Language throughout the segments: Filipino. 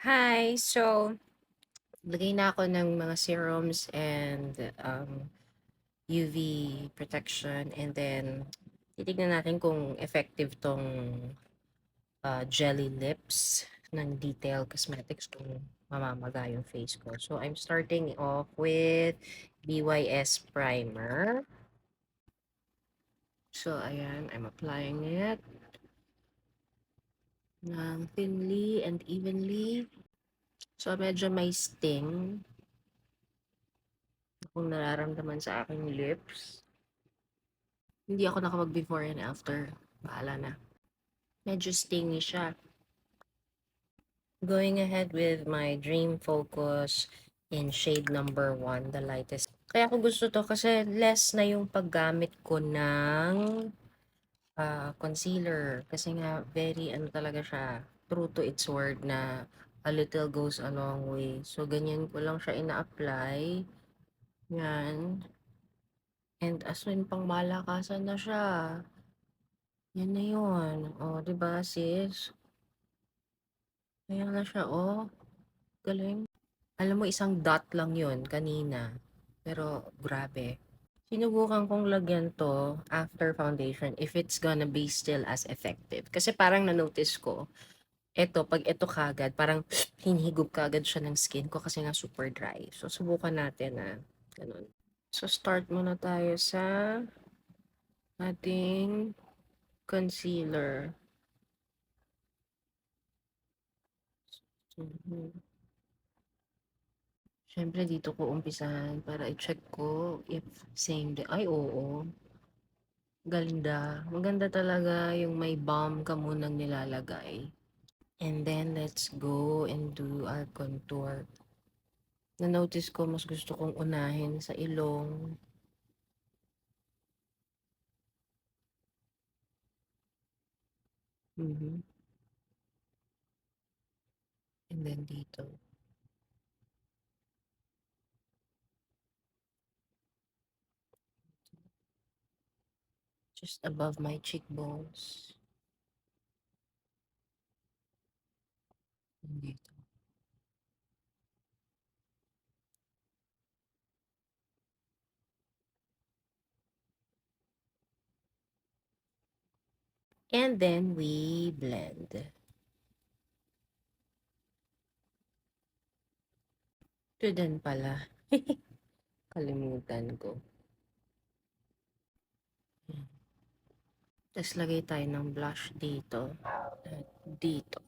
Hi! So, lagay na ako ng mga serums and UV protection and then titignan natin kung effective tong jelly lips ng Detail Cosmetics kung mamamaga yung face ko. So, I'm starting off with BYS Primer. So, ayan, I'm applying it ng thinly and evenly. So, medyo may sting kung nararamdaman sa aking lips. Hindi ako nakapag before and after. Bahala na. Medyo stingy siya. Going ahead with my Dream Focus in shade number 1, the lightest. Kaya ako gusto to kasi less na yung paggamit ko ng concealer. Kasi nga, very ano talaga siya, true to its word na a little goes a long way. So, ganyan ko lang siya ina-apply. Yan. And as in, pang malakasan na siya. Yan na yun. O, diba, sis? Ayan na siya, oh. Galing. Alam mo, isang dot lang yun kanina. Pero, grabe. Sinubukan kong lagyan to after foundation if it's gonna be still as effective. Kasi parang na-notice ko, pag ito kagad, parang hinihigop kagad siya ng skin ko kasi nga super dry. So, subukan natin na ganun. So, start muna tayo sa ating concealer. Mhm. Siyempre dito ko umpisahan para i-check ko if same day. Ay, oo. Ganda. Maganda talaga yung may balm ka munang nilalagay. And then, let's go and do our contour. Na-notice ko, mas gusto kong unahin sa ilong. Mhm. And then dito. Just above my cheekbones. And dito. And then, we blend. Ito din pala. Kalimutan ko. Tapos lagay tayo ng blush dito. At dito.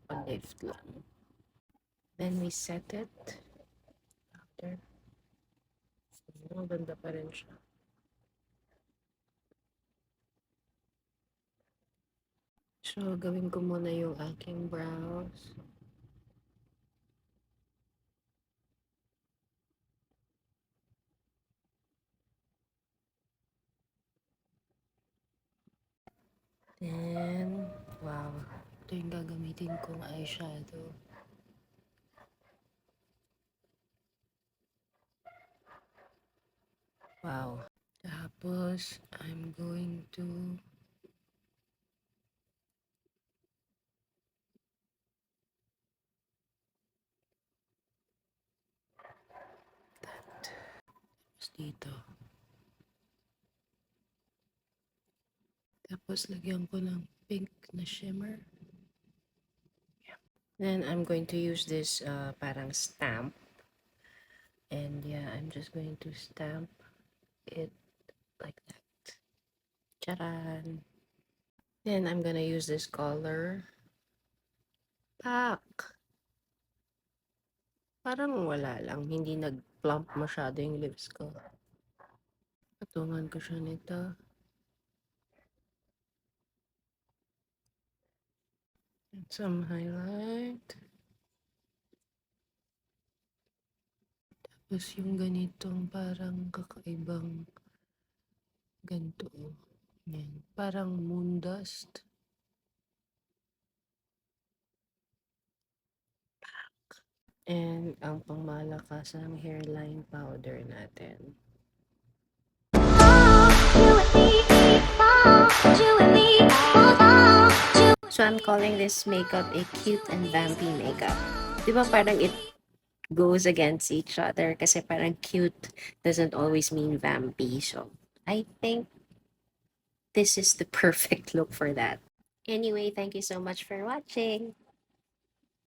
Pa-lift lang. Then we set it. After. Maganda pa rin siya. So, gawin ko muna yung aking brows. Then, wow. Ito yung gagamitin kong eyeshadow. Wow. Tapos, I'm going to tapos dito. Tapos, lagyan ko ng pink na shimmer. Then, I'm going to use this parang stamp. And yeah, I'm just going to stamp it like that. Charan! Then, I'm gonna use this color. Pak! Parang wala lang. Hindi nag-plump masyado yung lips ko. Patungan ko siya nito. And some highlight. Tapos yung ganitong parang kakaibang ganito. Yan. Parang moon dust. And ang pangmalakas ang hairline powder natin. You and me, you and me, So I'm calling this makeup a cute and vampy makeup. Di ba parang it goes against each other kasi parang cute doesn't always mean vampy. So I think this is the perfect look for that. Anyway, thank you so much for watching.